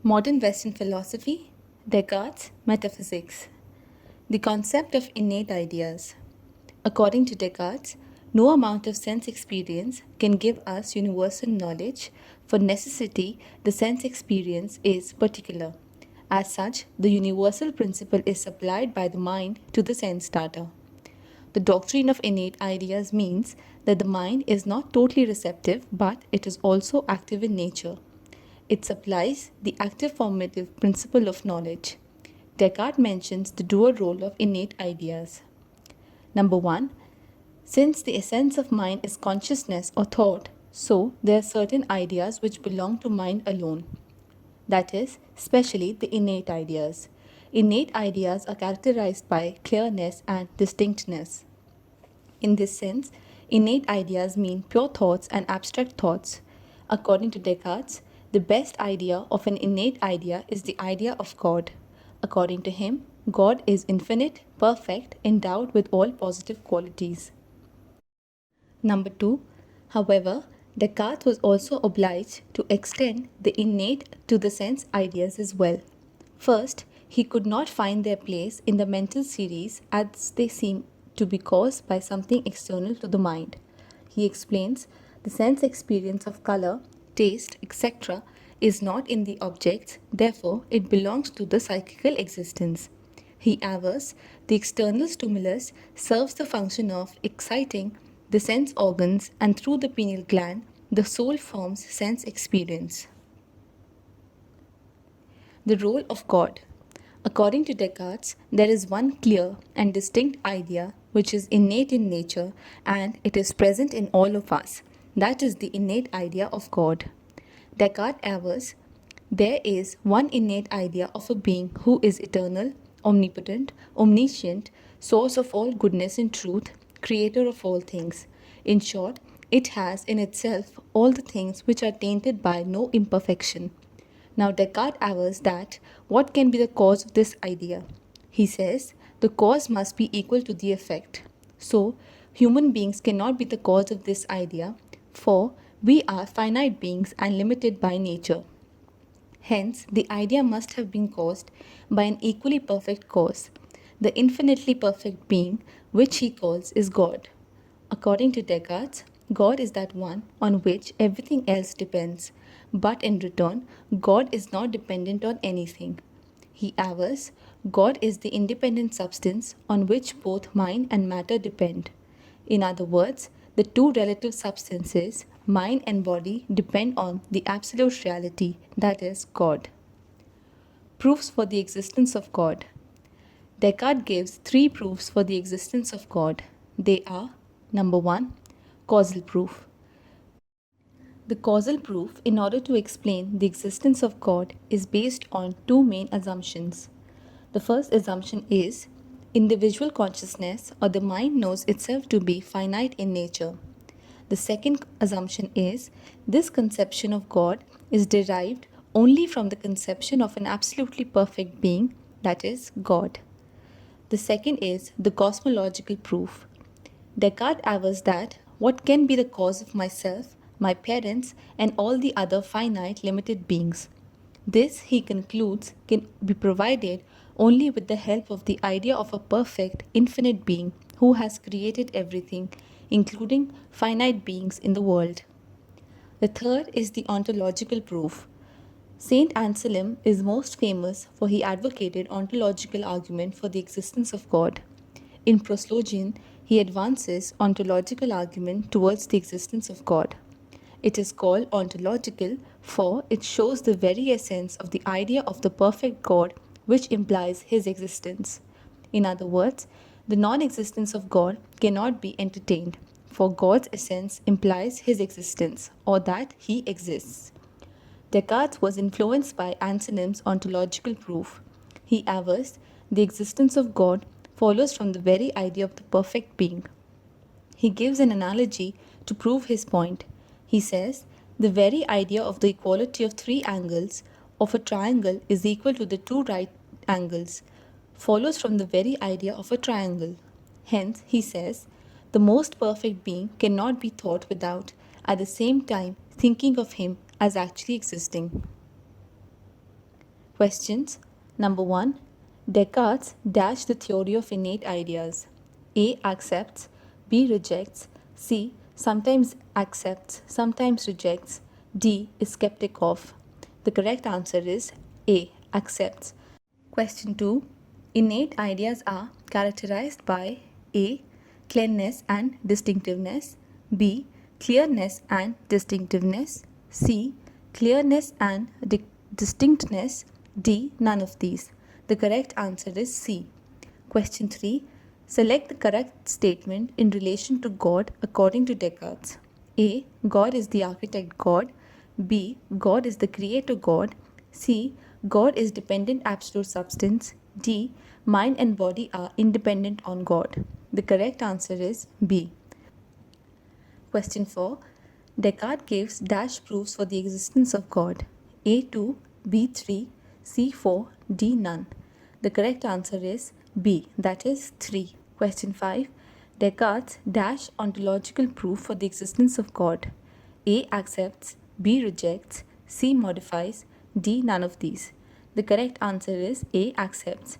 Modern Western philosophy, Descartes, metaphysics. The concept of innate ideas. According to Descartes, no amount of sense experience can give us universal knowledge. For necessity, the sense experience is particular. As such, the universal principle is supplied by the mind to the sense data. The doctrine of innate ideas means that the mind is not totally receptive, but it is also active in nature. It supplies the active formative principle of knowledge. Descartes mentions the dual role of innate ideas. Number one, since the essence of mind is consciousness or thought, so there are certain ideas which belong to mind alone. That is, especially the innate ideas. Innate ideas are characterized by clearness and distinctness. In this sense, innate ideas mean pure thoughts and abstract thoughts. According to Descartes, the best idea of an innate idea is the idea of God. According to him, God is infinite, perfect, endowed with all positive qualities. Number two, however, Descartes was also obliged to extend the innate to the sense ideas as well. First, he could not find their place in the mental series as they seem to be caused by something external to the mind. He explains the sense experience of color, taste, etc. is not in the objects, therefore, it belongs to the psychical existence. He avers the external stimulus serves the function of exciting the sense organs, and through the pineal gland, the soul forms sense experience. The role of God. According to Descartes, there is one clear and distinct idea which is innate in nature and it is present in all of us. That is the innate idea of God. Descartes avers there is one innate idea of a being who is eternal, omnipotent, omniscient, source of all goodness and truth, creator of all things. In short, it has in itself all the things which are tainted by no imperfection. Now, Descartes avers that what can be the cause of this idea? He says the cause must be equal to the effect. So, human beings cannot be the cause of this idea, for we are finite beings and limited by nature. Hence, the idea must have been caused by an equally perfect cause, the infinitely perfect being, which he calls is God. According to Descartes, God is that one on which everything else depends, but in return, God is not dependent on anything. He avers God is the independent substance on which both mind and matter depend. In other words, the two relative substances, mind and body, depend on the absolute reality, that is, God. Proofs for the existence of God. Descartes gives three proofs for the existence of God. They are: number one, causal proof. The causal proof, in order to explain the existence of God, is based on two main assumptions. The first assumption is individual consciousness or the mind knows itself to be finite in nature. The second assumption is this conception of God is derived only from the conception of an absolutely perfect being, that is, God. The second is the cosmological proof. Descartes avers that what can be the cause of myself, my parents, and all the other finite limited beings? This, he concludes, can be provided only with the help of the idea of a perfect, infinite being who has created everything, including finite beings in the world. The third is the ontological proof. Saint Anselm is most famous for he advocated ontological argument for the existence of God. In Proslogion, he advances ontological argument towards the existence of God. It is called ontological for it shows the very essence of the idea of the perfect God which implies his existence. In other words, the non-existence of God cannot be entertained, for God's essence implies his existence or that he exists. Descartes was influenced by Anselm's ontological proof. He avers the existence of God follows from the very idea of the perfect being. He gives an analogy to prove his point. He says, the very idea of the equality of three angles of a triangle is equal to the two right angles follows from the very idea of a triangle. Hence, he says, the most perfect being cannot be thought without, at the same time, thinking of him as actually existing. Questions. Number 1. Descartes dash the theory of innate ideas. A. Accepts. B. Rejects. C. Sometimes accepts, sometimes rejects. D. Is skeptic of. The correct answer is A. Accepts. Question 2. Innate ideas are characterized by A. Clearness and distinctiveness. B. Clearness and distinctiveness. C. Clearness and distinctness. D. None of these. The correct answer is C. Question 3. Select the correct statement in relation to God according to Descartes. A. God is the architect God. B. God is the creator God. C. God is dependent absolute substance. D. Mind and body are independent on God. The correct answer is B. Question 4. Descartes gives dash proofs for the existence of God. A2, B3, C4, D none. The correct answer is B, that is 3. Question 5. Descartes dash ontological proof for the existence of God. A accepts, B rejects, C modifies, D none of these. The correct answer is A accepts.